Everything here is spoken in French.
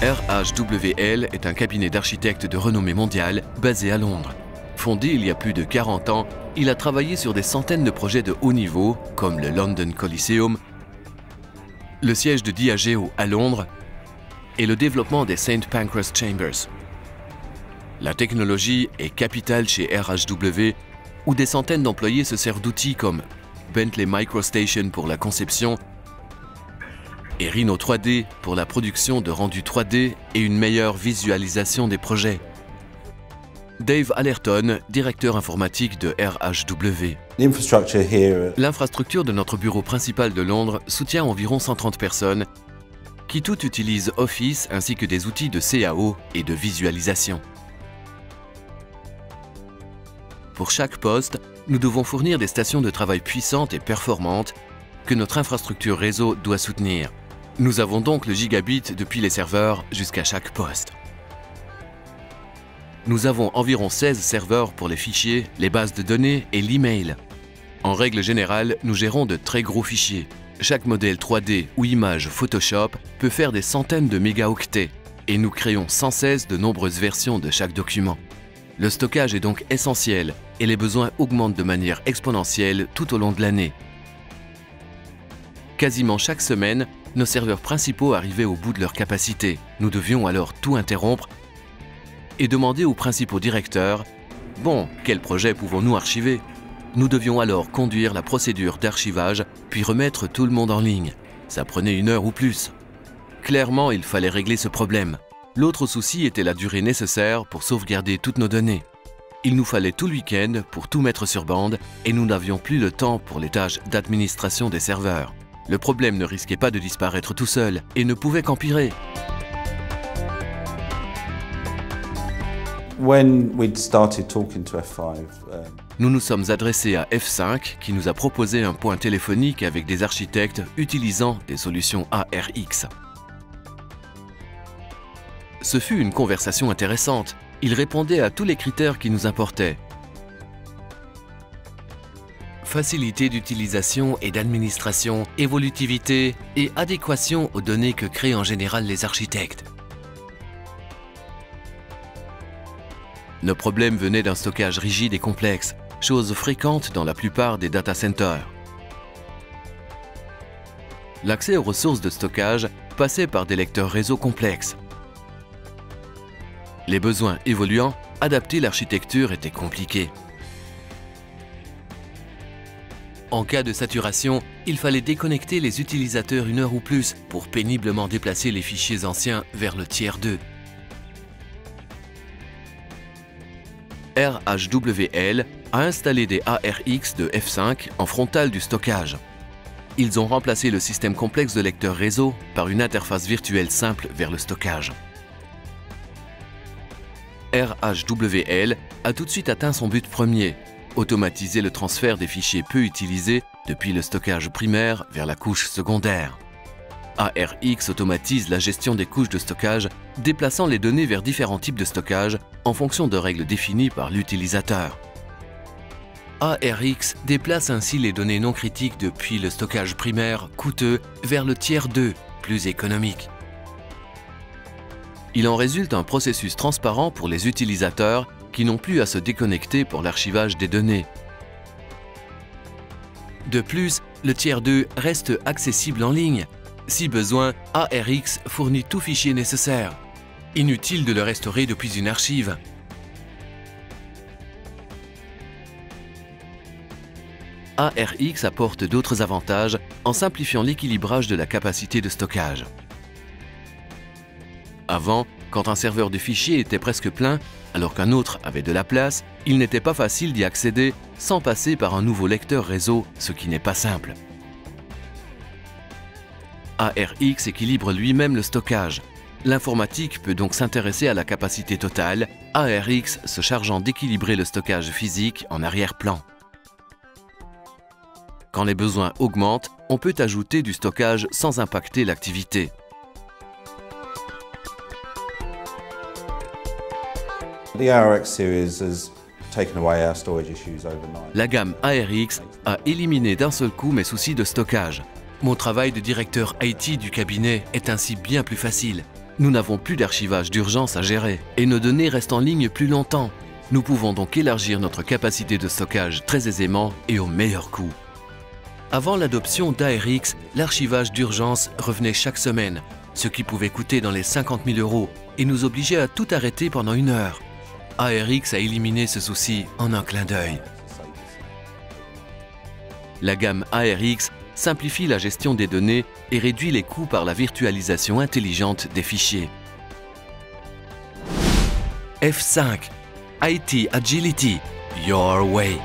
RHWL est un cabinet d'architectes de renommée mondiale basé à Londres. Fondé il y a plus de 40 ans, il a travaillé sur des centaines de projets de haut niveau, comme le London Coliseum, le siège de Diageo à Londres et le développement des St. Pancras Chambers. La technologie est capitale chez RHW, où des centaines d'employés se servent d'outils comme Bentley MicroStation pour la conception et Rhino 3D pour la production de rendus 3D et une meilleure visualisation des projets. Dave Allerton, directeur informatique de RHW. L'infrastructure de notre bureau principal de Londres soutient environ 130 personnes qui toutes utilisent Office ainsi que des outils de CAO et de visualisation. Pour chaque poste, nous devons fournir des stations de travail puissantes et performantes que notre infrastructure réseau doit soutenir. Nous avons donc le gigabit depuis les serveurs jusqu'à chaque poste. Nous avons environ 16 serveurs pour les fichiers, les bases de données et l'email. En règle générale, nous gérons de très gros fichiers. Chaque modèle 3D ou image Photoshop peut faire des centaines de mégaoctets et nous créons sans cesse de nombreuses versions de chaque document. Le stockage est donc essentiel et les besoins augmentent de manière exponentielle tout au long de l'année. Quasiment chaque semaine, nos serveurs principaux arrivaient au bout de leur capacité. Nous devions alors tout interrompre et demander aux principaux directeurs « Bon, quel projet pouvons-nous archiver ?» Nous devions alors conduire la procédure d'archivage puis remettre tout le monde en ligne. Ça prenait 1 heure ou plus. Clairement, il fallait régler ce problème. L'autre souci était la durée nécessaire pour sauvegarder toutes nos données. Il nous fallait tout le week-end pour tout mettre sur bande et nous n'avions plus le temps pour les tâches d'administration des serveurs. Le problème ne risquait pas de disparaître tout seul et ne pouvait qu'empirer. Nous nous sommes adressés à F5 qui nous a proposé un point téléphonique avec des architectes utilisant des solutions ARX. Ce fut une conversation intéressante. Il répondait à tous les critères qui nous importaient. Facilité d'utilisation et d'administration, évolutivité et adéquation aux données que créent en général les architectes. Nos problèmes venaient d'un stockage rigide et complexe, chose fréquente dans la plupart des data centers. L'accès aux ressources de stockage passait par des lecteurs réseau complexes. Les besoins évoluant, adapter l'architecture était compliqué. En cas de saturation, il fallait déconnecter les utilisateurs 1 heure ou plus pour péniblement déplacer les fichiers anciens vers le tiers 2. RHWL a installé des ARX de F5 en frontal du stockage. Ils ont remplacé le système complexe de lecteur réseau par une interface virtuelle simple vers le stockage. RHWL a tout de suite atteint son but premier, automatiser le transfert des fichiers peu utilisés depuis le stockage primaire vers la couche secondaire. ARX automatise la gestion des couches de stockage, déplaçant les données vers différents types de stockage en fonction de règles définies par l'utilisateur. ARX déplace ainsi les données non critiques depuis le stockage primaire coûteux vers le tiers 2, plus économique. Il en résulte un processus transparent pour les utilisateurs qui n'ont plus à se déconnecter pour l'archivage des données. De plus, le tiers 2 reste accessible en ligne. Si besoin, ARX fournit tout fichier nécessaire. Inutile de le restaurer depuis une archive. ARX apporte d'autres avantages en simplifiant l'équilibrage de la capacité de stockage. Avant, quand un serveur de fichiers était presque plein, alors qu'un autre avait de la place, il n'était pas facile d'y accéder sans passer par un nouveau lecteur réseau, ce qui n'est pas simple. ARX équilibre lui-même le stockage. L'informatique peut donc s'intéresser à la capacité totale, ARX se chargeant d'équilibrer le stockage physique en arrière-plan. Quand les besoins augmentent, on peut ajouter du stockage sans impacter l'activité. La gamme ARX a éliminé d'un seul coup mes soucis de stockage. Mon travail de directeur IT du cabinet est ainsi bien plus facile. Nous n'avons plus d'archivage d'urgence à gérer et nos données restent en ligne plus longtemps. Nous pouvons donc élargir notre capacité de stockage très aisément et au meilleur coût. Avant l'adoption d'ARX, l'archivage d'urgence revenait chaque semaine, ce qui pouvait coûter dans les 50 000 € et nous obligeait à tout arrêter pendant 1 heure. ARX a éliminé ce souci en un clin d'œil. La gamme ARX simplifie la gestion des données et réduit les coûts par la virtualisation intelligente des fichiers. F5 IT Agility, your way.